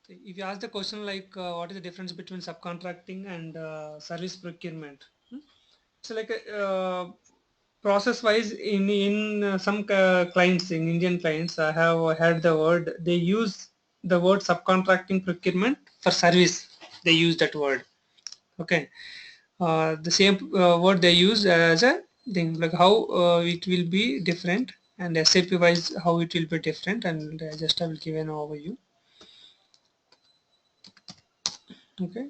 If you ask the question like what is the difference between subcontracting and service procurement, it's like a process wise in some clients, in Indian clients, I have heard the word, they use the word subcontracting procurement for service. They use that word. Okay. The same word they use as a thing, like how it will be different, and SAP wise how it will be different, and just I will give an overview. Okay.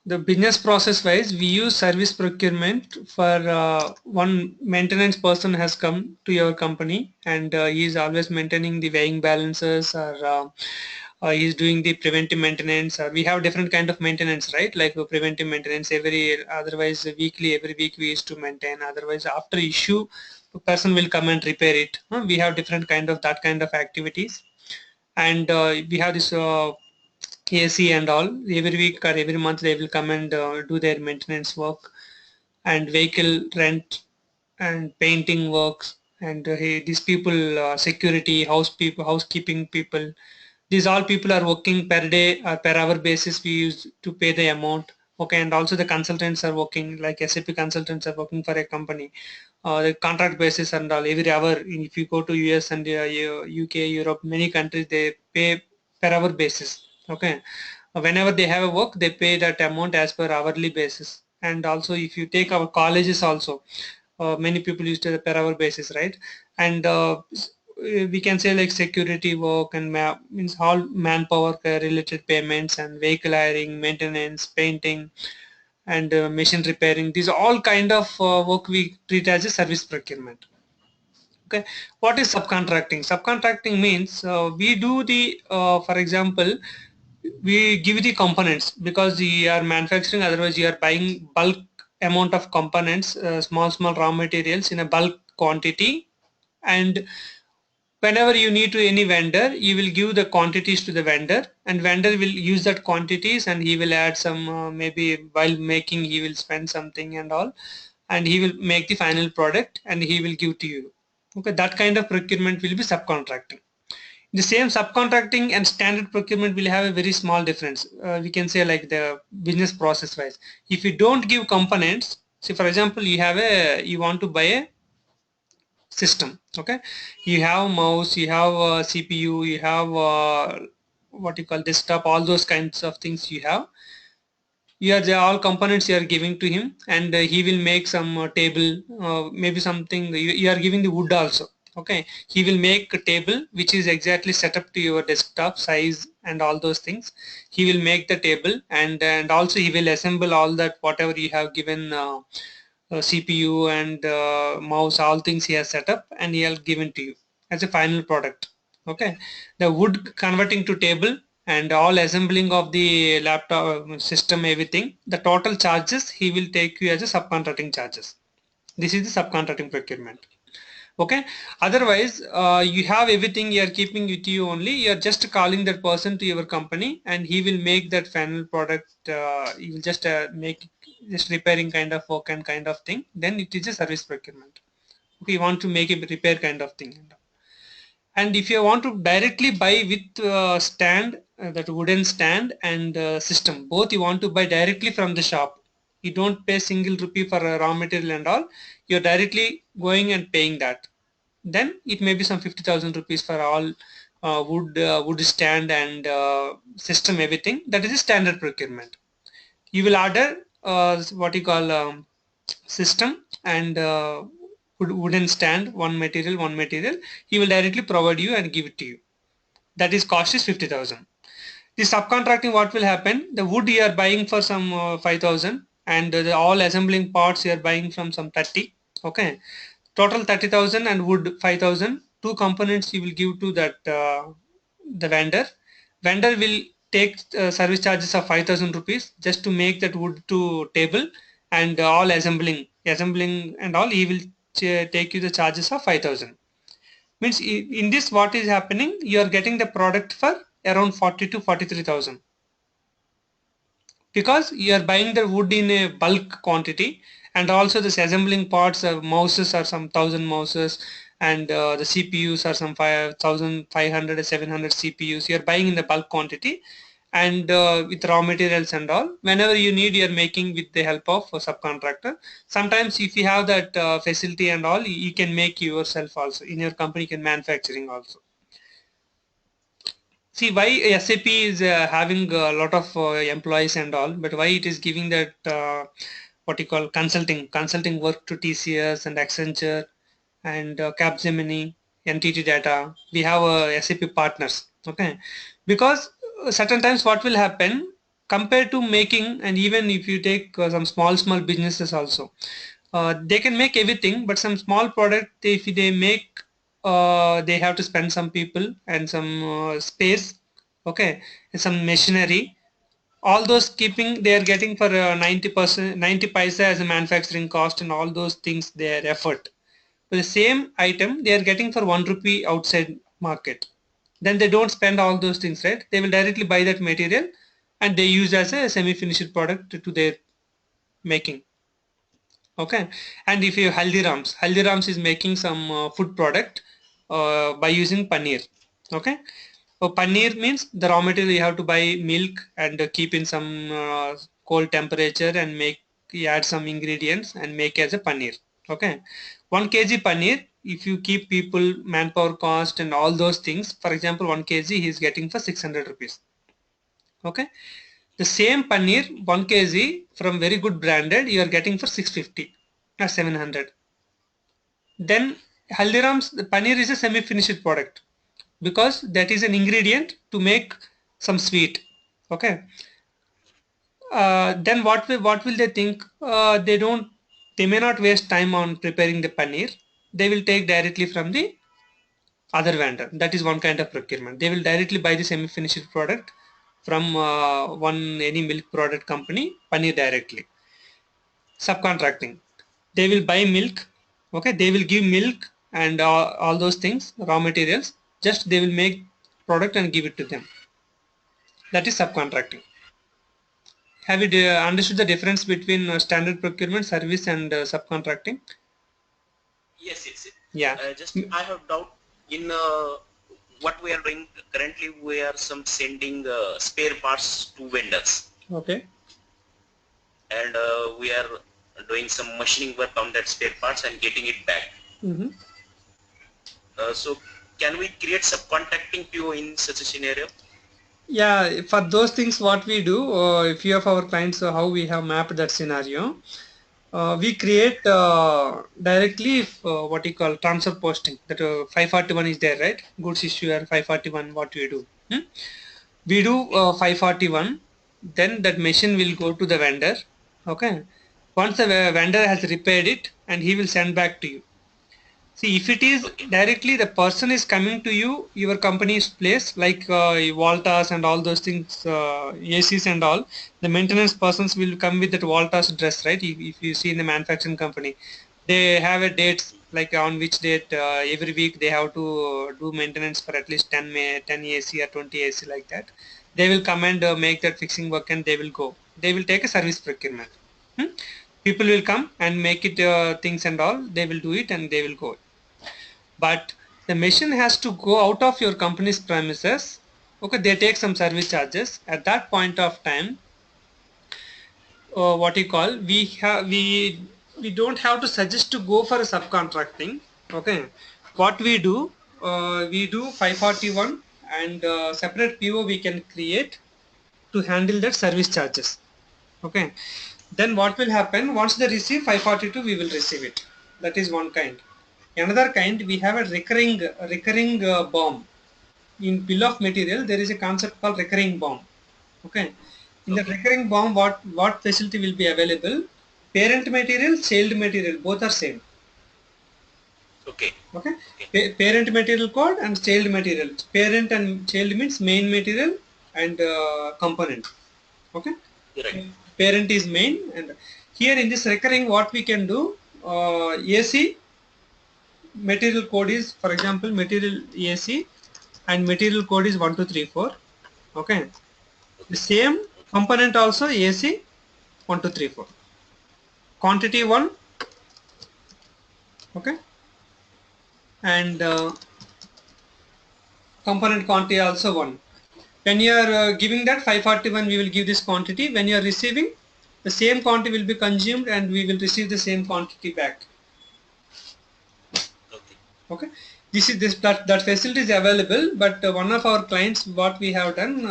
The business process wise, we use service procurement for one maintenance person has come to your company, and he is always maintaining the weighing balances, or he is doing the preventive maintenance. We have different kind of maintenance, right? Like preventive maintenance every, otherwise weekly, every week we used to maintain. Otherwise, after issue, the person will come and repair it. We have different kind of that kind of activities, and we have this AC and all. Every week or every month they will come and do their maintenance work, and vehicle rent and painting works, and these people, security, house people, housekeeping people. These all people are working per day or per hour basis. We use to pay the amount. Okay, and also the consultants are working, like SAP consultants are working for a company. The contract basis and all, every hour. If you go to US and UK, Europe, many countries, they pay per hour basis. Okay, whenever they have a work, they pay that amount as per hourly basis. And also if you take our colleges also, many people use it per hour basis, right? And we can say like security work and means all manpower related payments, and vehicle hiring, maintenance, painting, and machine repairing. These are all kind of work we treat as a service procurement. Okay, what is subcontracting? Subcontracting means we do the, for example, we give the components because you are manufacturing, otherwise you are buying bulk amount of components, small raw materials in a bulk quantity, and whenever you need to any vendor, you will give the quantities to the vendor, and vendor will use that quantities, and he will add some, maybe while making he will spend something and all, and he will make the final product and he will give to you. Okay, that kind of procurement will be subcontracting. The same subcontracting and standard procurement will have a very small difference. We can say like the business process wise. If you don't give components, say for example, you want to buy a system. Okay, you have mouse, you have CPU, you have what you call desktop, all those kinds of things you have. You are the all components you are giving to him, and he will make some table, maybe something you are giving the wood also. Okay, he will make a table which is exactly set up to your desktop size and all those things. He will make the table, and also he will assemble all that whatever you have given, CPU and mouse, all things he has set up, and he has given to you as a final product. Okay, the wood converting to table and all assembling of the laptop system, everything, the total charges he will take you as a subcontracting charges. This is the subcontracting procurement. Okay, otherwise you have everything, you are keeping with you only, you are just calling that person to your company and he will make that final product. You will just make just repairing kind of work and kind of thing, then it is a service procurement. Okay, you want to make a repair kind of thing. And if you want to directly buy with stand, that wooden stand and system, both you want to buy directly from the shop, you don't pay single rupee for raw material and all, you're directly going and paying that, then it may be some 50,000 rupees for all wood stand and system, everything. That is a standard procurement. You will order what you call system and wooden stand, one material. He will directly provide you and give it to you. That is cost is 50,000. The subcontracting, what will happen, the wood you are buying for some 5,000, and all assembling parts you are buying from some 30. Okay, total 30,000 and wood 5,000. Two components you will give to that the vendor. Vendor will take service charges of 5,000 rupees just to make that wood to table, and all assembling and all, he will take you the charges of 5,000. Means in this what is happening, you are getting the product for around 40 to 43,000, because you are buying the wood in a bulk quantity, and also this assembling parts of mouses are some 1,000 mouses, and the CPUs are some 5,500 or 700 CPUs you are buying in the bulk quantity, and with raw materials and all. Whenever you need, you're making with the help of a subcontractor. Sometimes if you have that facility and all, you can make yourself also. In your company, you can manufacturing also. See why SAP is having a lot of employees and all, but why it is giving that what you call consulting work to TCS and Accenture and Capgemini, NTT Data. We have SAP partners, okay? Because certain times what will happen compared to making, and even if you take some small businesses also, they can make everything, but some small product if they make, they have to spend some people and some space, okay, and some machinery. All those keeping they are getting for 90%, 90 paisa as a manufacturing cost, and all those things their effort. For the same item they are getting for 1 rupee outside market. Then they don't spend all those things, right? They will directly buy that material and they use as a semi-finished product to their making. Okay, and if you Haldirams is making some food product by using paneer. Okay, so paneer means the raw material you have to buy milk and keep in some cold temperature and make, you add some ingredients and make as a paneer. Okay, 1 kg paneer, if you keep people manpower cost and all those things, for example 1 kg he is getting for 600 rupees. Okay, the same paneer 1 kg from very good branded you are getting for 650 or 700. Then Haldiram's the paneer is a semi-finished product because that is an ingredient to make some sweet. Okay. Then what will they think? They may not waste time on preparing the paneer. They will take directly from the other vendor. That is one kind of procurement. They will directly buy the semi-finished product from any milk product company, paneer directly. Subcontracting, they will buy milk, okay, they will give milk and all those things, raw materials, just they will make product and give it to them. That is subcontracting. Have you understood the difference between standard procurement service and subcontracting? Yes, yes, yes. Yeah. Just I have doubt in what we are doing currently. We are some sending spare parts to vendors, Okay. and we are doing some machining work on that spare parts and getting it back. Mm-hmm. So can we create subcontracting PO in such a scenario? Yeah, for those things what we do, if you have our clients, how we have mapped that scenario, we create directly what you call transfer posting, that 541 is there, right? Goods issuer 541, what we do? We do Okay, 541, then that machine will go to the vendor. Okay, once the vendor has repaired it and he will send back to you. See, if it is okay, directly the person is coming to you, your company's place, like Voltas and all those things, ACs and all, the maintenance persons will come with that Voltas dress, right? If you see in the manufacturing company, they have a date like on which date every week they have to do maintenance for at least 10 AC or 20 AC like that. They will come and make that fixing work and they will go. They will take a service procurement. Hmm? People will come and make it things and all. They will do it and they will go, but the machine has to go out of your company's premises. Okay, they take some service charges at that point of time. What you call, we don't have to suggest to go for a subcontracting. Okay, what we do 541 and separate PO we can create to handle that service charges. Okay, then what will happen, once they receive 542 we will receive it. That is one kind. Another kind, we have a recurring BOM. In bill of material there is a concept called recurring BOM. Okay, in the okay, recurring BOM, what facility will be available? Parent material, child material, both are same. okay, Okay, okay, parent material code and child material. Parent and child means main material and component. Okay, you're right. parent is main, and here in this recurring what we can do, AC material code is, for example, material AC and material code is 1234. Okay, the Okay, same component also AC 1234, quantity 1. Okay, and component quantity also 1. When you are giving that 541, we will give this quantity. When you are receiving, the same quantity will be consumed and we will receive the same quantity back. Okay. Okay, this is that facility is available, but one of our clients, what we have done,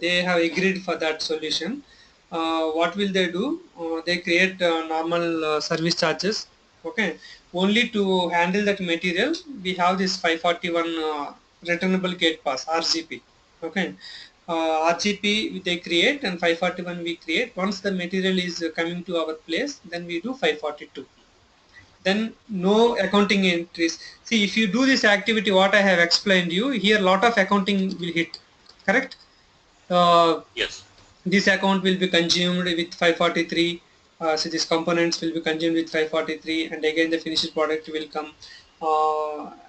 they have agreed for that solution. What will they do? They create normal service charges. Okay, only to handle that material we have this 541 returnable gate pass, RGP. Okay, RGP they create and 541 we create. Once the material is coming to our place, then we do 542. Then no accounting entries. See, if you do this activity, what I have explained you here, lot of accounting will hit, correct? Yes. This account will be consumed with 543. So these components will be consumed with 543, and again the finished product will come.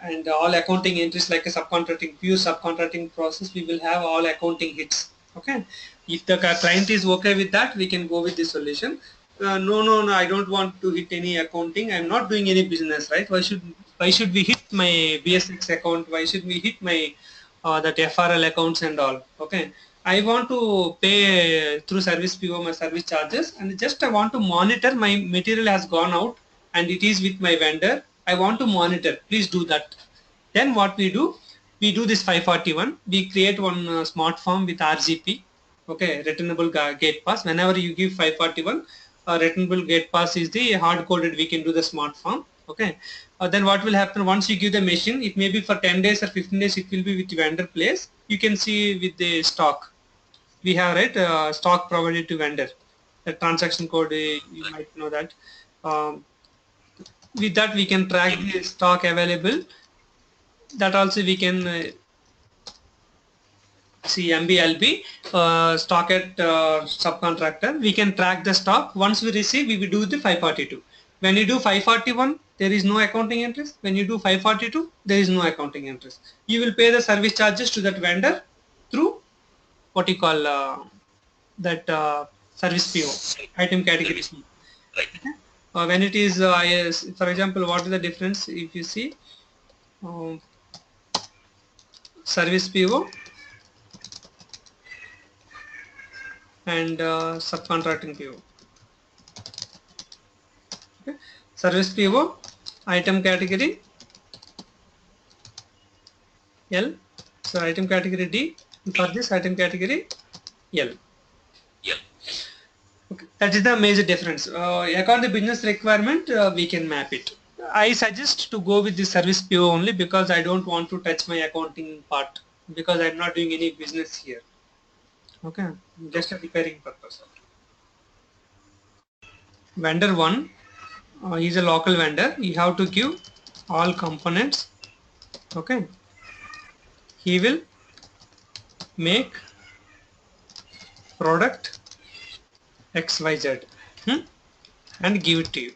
And all accounting entries like a subcontracting, pure subcontracting process, we will have all accounting hits. Okay, if the client is okay with that, we can go with this solution. No, I don't want to hit any accounting. I'm not doing any business, right? Why should we hit my BSX account? Why should we hit my that FRL accounts and all? Okay, I want to pay through service PO my service charges, and just I want to monitor my material has gone out and it is with my vendor. I want to monitor. Please do that. Then what we do? We do this 541. We create one smart form with RGP. Okay, returnable gate pass. Whenever you give 541, returnable gate pass is the hard coded. We can do the smart form. Okay. Then what will happen once you give the machine? It may be for 10 days or 15 days. It will be with vendor place. You can see with the stock. We have right stock provided to vendor. The transaction code you Right. might know that. Um, with that we can track the stock available. That also we can see MBLB stock at subcontractor. We can track the stock. Once we receive, we will do the 542. When you do 541, there is no accounting interest. When you do 542, there is no accounting interest. You will pay the service charges to that vendor through what you call that service PO, item category Service. P. Right. When it is for example, what is the difference? If you see um, service PO and subcontracting PO. Okay. Service PO, item category L, so item category D, and for D. this item category L. Yeah. Okay. That is the major difference. According to business requirement, we can map it. I suggest to go with the service PO only because I don't want to touch my accounting part because I'm not doing any business here. Okay, just a Okay. repairing purpose. Vendor 1 is a local vendor. You have to give all components. Okay, he will make product XYZ and give it to you.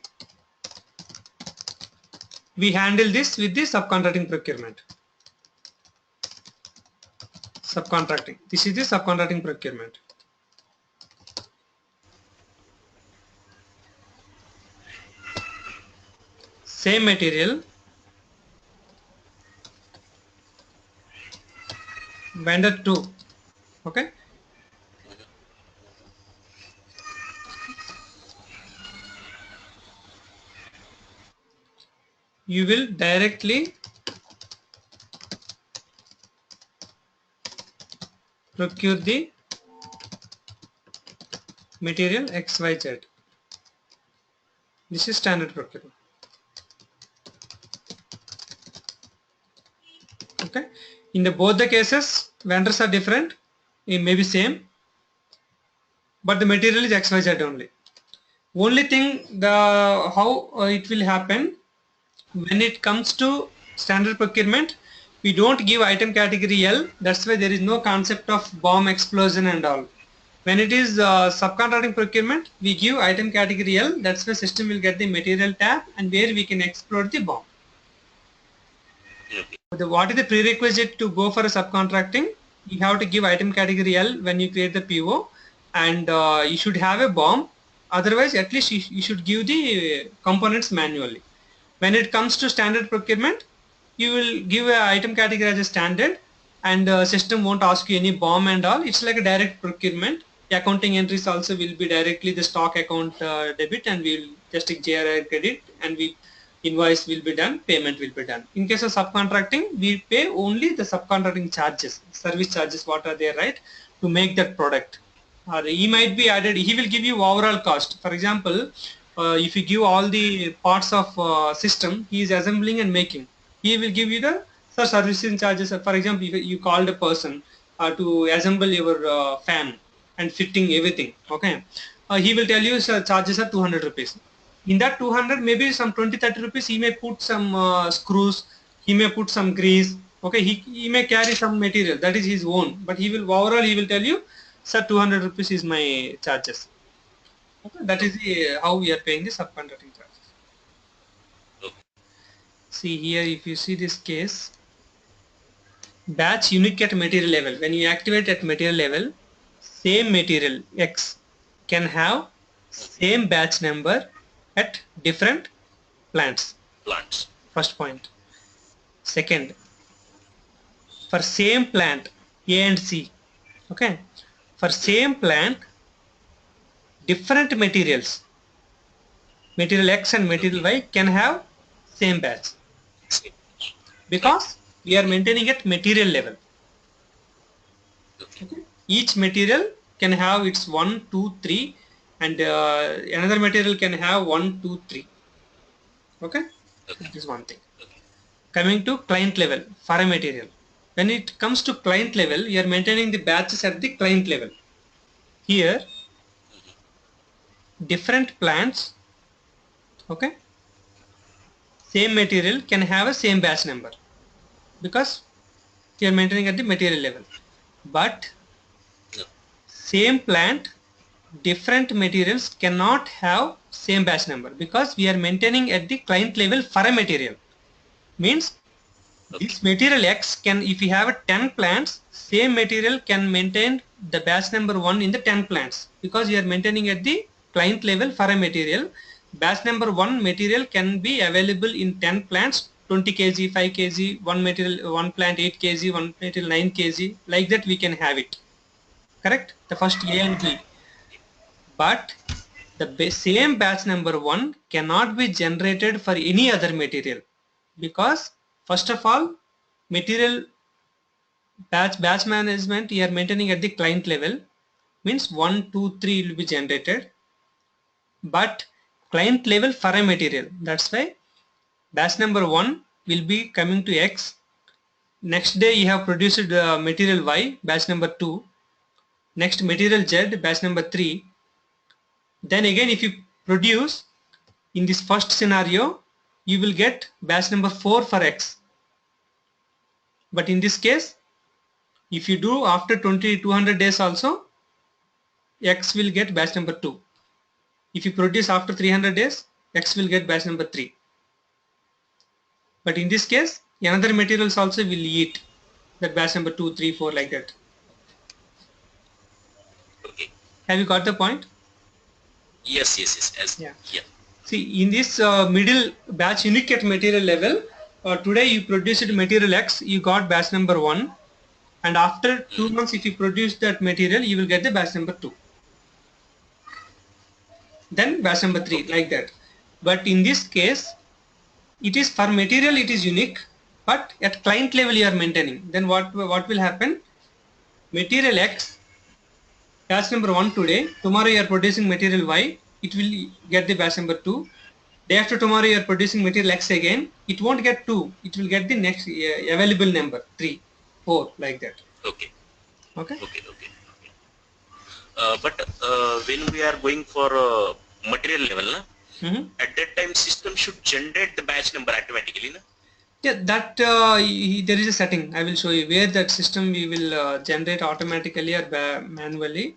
We handle this with the subcontracting procurement. Subcontracting. This is the subcontracting procurement. Same material. Vendor 2. Okay. You will directly procure the material XYZ. This is standard procurement. Okay. In the both the cases, vendors are different. It may be same, but the material is XYZ only. Only thing the how it will happen when it comes to standard procurement, we don't give item category L. That's why there is no concept of bomb explosion and all. When it is subcontracting procurement, we give item category L. That's why system will get the material tab and where we can explode the bomb. Okay. What is the prerequisite to go for a subcontracting? You have to give item category L when you create the PO, and you should have a BOM. Otherwise, at least you should give the components manually. When it comes to standard procurement, you will give an item category as a standard, and system won't ask you any BOM and all. It's like a direct procurement. The accounting entries also will be directly the stock account debit, and we'll just take JRI credit, and we invoice will be done, payment will be done. In case of subcontracting, we pay only the subcontracting charges, service charges, what are there, right, to make that product. Or he might be added, he will give you overall cost. For example, if you give all the parts of system, he is assembling and making. He will give you the servicing charges. For example, if you called a person to assemble your fan and fitting everything, okay, he will tell you charges are 200 rupees. In that 200, maybe some 20-30 rupees, he may put some screws, he may put some grease, okay, he may carry some material, that is his own, but he will overall he will tell you, sir, 200 rupees is my charges. Okay, that is how we are paying the subcontracting charges. See here, if you see this case, batch unique at material level. When you activate at material level, same material X can have same batch number at different plants. First point. Second, for same plant A and C, okay, for same plant, different materials, material X and material Y can have same batch, because we are maintaining at material level. Okay. Each material can have its 1, 2, 3, and another material can have 1, 2, 3. Okay, that is one thing. Coming to client level for a material. When it comes to client level, you are maintaining the batches at the client level. Here, different plants, okay, same material can have a same batch number, because you are maintaining at the material level. But same plant, different materials cannot have same batch number, because we are maintaining at the client level for a material. Means this material X can, if you have 10 plants, same material can maintain the batch number 1 in the 10 plants, because you are maintaining at the client level for a material. Batch number 1 material can be available in 10 plants, 20 kg, 5 kg, one material, one plant 8 kg, one material 9 kg, like that we can have it. Correct? The first A and B. But the same batch number 1 cannot be generated for any other material, because first of all, material batch management you are maintaining at the client level, means 1, 2, 3 will be generated, but client level for a material. That's why batch number 1 will be coming to X. Next day you have produced material Y, batch number 2. Next material Z, batch number 3. Then again, if you produce in this first scenario, you will get batch number 4 for X. But in this case, if you do after 200 days also, X will get batch number 2. If you produce after 300 days, X will get batch number 3. But in this case, another materials also will eat that batch number 2, 3, 4, like that. Okay. Have you got the point? Yes. Yeah. See, in this middle batch unique at material level, today you produced material X, you got batch number 1, and after 2 months if you produce that material, you will get the batch number 2. Then batch number 3, like that. But in this case, it is for material it is unique, but at client level you are maintaining. Then what will happen? Material X, batch number 1 today, tomorrow you are producing material Y, it will get the batch number 2. Day after tomorrow you are producing material X again, it won't get 2, it will get the next available number 3, 4, like that. Okay. Okay. But when we are going for material level, at that time system should generate the batch number automatically. Yeah, that there is a setting. I will show you where that system we will generate automatically or manually.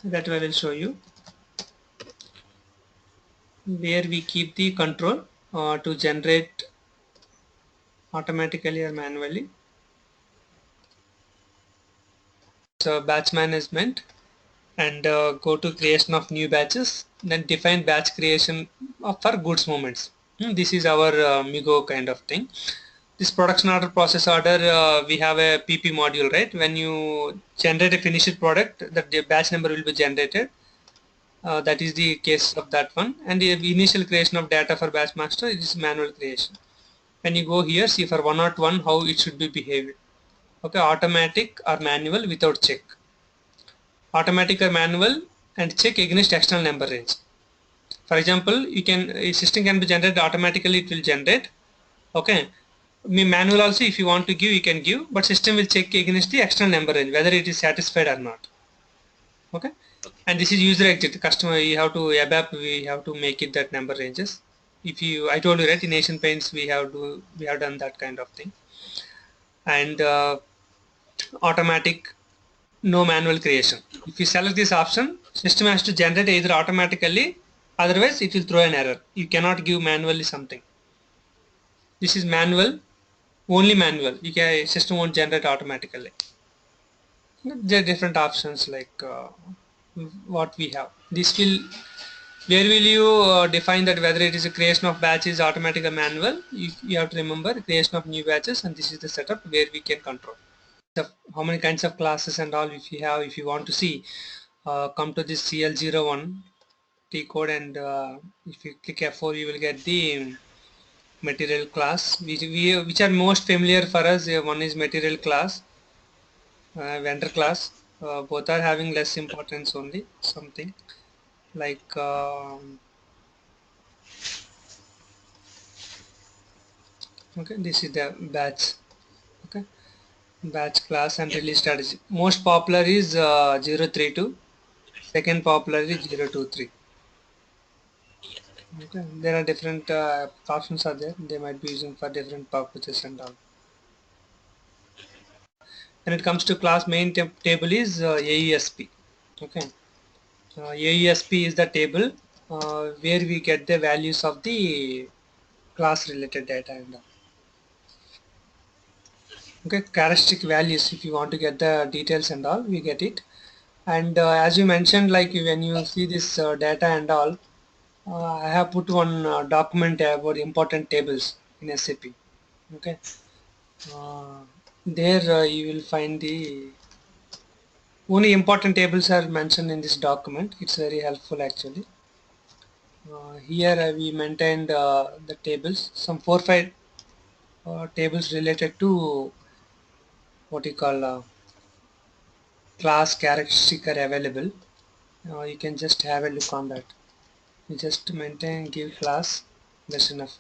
That I will show you where we keep the control to generate automatically or manually. So batch management, and go to creation of new batches, then define batch creation for goods movements. This is our Migo kind of thing. This production order process order, we have a PP module, right? When you generate a finished product, that the batch number will be generated. That is the case of that one. And the initial creation of data for batch master is manual creation. When you go here, see for 101 how it should be behaved. Okay, automatic or manual without check. Automatic or manual and check against external number range. For example, you can a system can be generated automatically, it will generate. Okay, manual also if you want to give you can give, but system will check against the external number range whether it is satisfied or not. Okay, and this is user exit. Customer, you have to ABAP, we have to make it that number ranges. If you, I told you right, in Asian Paints we have done that kind of thing. And automatic, no manual creation. If you select this option, system has to generate either automatically, otherwise it will throw an error. You cannot give manually something. This is manual, only manual. You can, system won't generate automatically. There are different options like what we have. This will, where will you define that whether it is a creation of batches automatic or manual? You have to remember creation of new batches, and this is the setup where we can control how many kinds of classes and all. If you have, if you want to see, come to this CL01 T code, and if you click F4 you will get the material class which are most familiar for us. One is material class, vendor class. Both are having less importance only. Something like okay, this is the batch. Okay, batch class and release strategy. Most popular is 032. Second popular is 023. Okay, there are different options are there. They might be using for different purposes and all. When it comes to class, main table is AESP. Okay, AESP is the table where we get the values of the class related data and all. Okay, characteristic values, if you want to get the details and all, we get it. And as you mentioned, like when you see this data and all, I have put one document about important tables in SAP. Okay, there you will find the only important tables are mentioned in this document. It's very helpful actually. Here we maintained the tables, some 4-5 tables related to what you call class characteristic are available. You can just have a look on that. You just maintain give class, that's enough.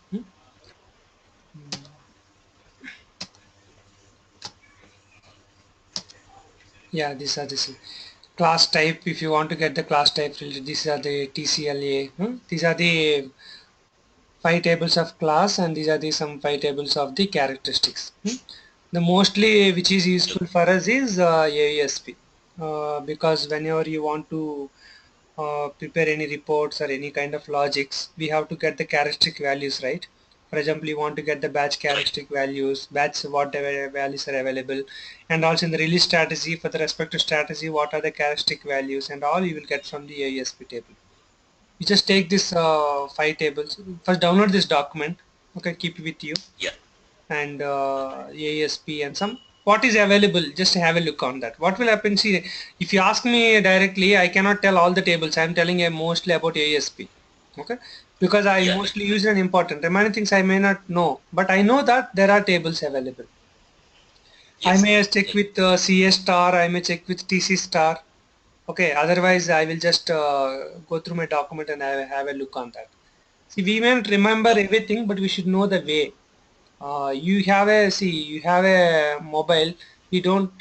Yeah, these are this class type. If you want to get the class type, these are the TCLA. These are the 5 tables of class, and these are the some 5 tables of the characteristics. The mostly which is useful for us is AESP, because whenever you want to prepare any reports or any kind of logics, we have to get the characteristic values, right? For example, you want to get the batch characteristic values, batch whatever values are available, and also in the release strategy for the respective strategy, what are the characteristic values and all you will get from the AESP table. You just take this 5 tables. First download this document. Okay, keep it with you. Yeah. And AESP and some what is available, just have a look on that. What will happen, see, if you ask me directly, I cannot tell all the tables. I am telling you mostly about AESP. Okay, because I mostly use an important. Remaining things I may not know, but I know that there are tables available. Yes. I may check with CS star, I may check with TC star. Okay, otherwise I will just go through my document and I have a look on that. See, we may not remember everything, but we should know the way. You have a mobile. You don't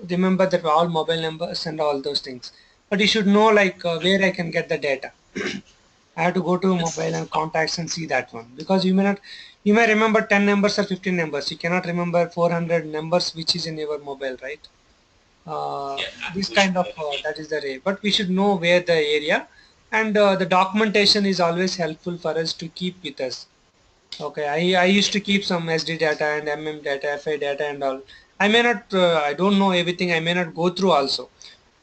remember that all mobile numbers and all those things, but you should know like where I can get the data. I have to go to mobile and contacts and see that one, because you may remember 10 numbers or 15 numbers. You cannot remember 400 numbers which is in your mobile, right? This kind of that is the way, but we should know where the area, and the documentation is always helpful for us to keep with us. Okay, I used to keep some SD data and MM data, FI data and all. I may not, I don't know everything, I may not go through also.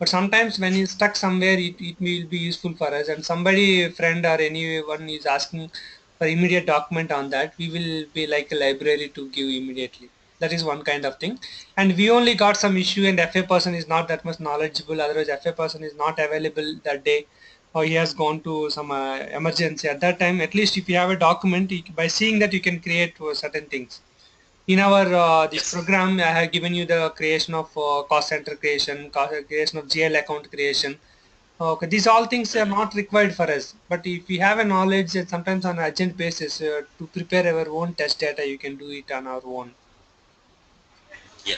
But sometimes when he's stuck somewhere, it will be useful for us. And somebody, friend or anyone is asking for immediate document on that, we will be like a library to give immediately. That is one kind of thing. And we only got some issue and FA person is not that much knowledgeable. Otherwise, FA person is not available that day, or he has gone to some emergency at that time. At least if you have a document, by seeing that you can create certain things. In our this Yes. program, I have given you the creation of cost center creation, creation of GL account creation. Okay, these all things are Mhm. not required for us. But if we have a knowledge, sometimes on urgent basis to prepare our own test data, you can do it on our own. Yeah.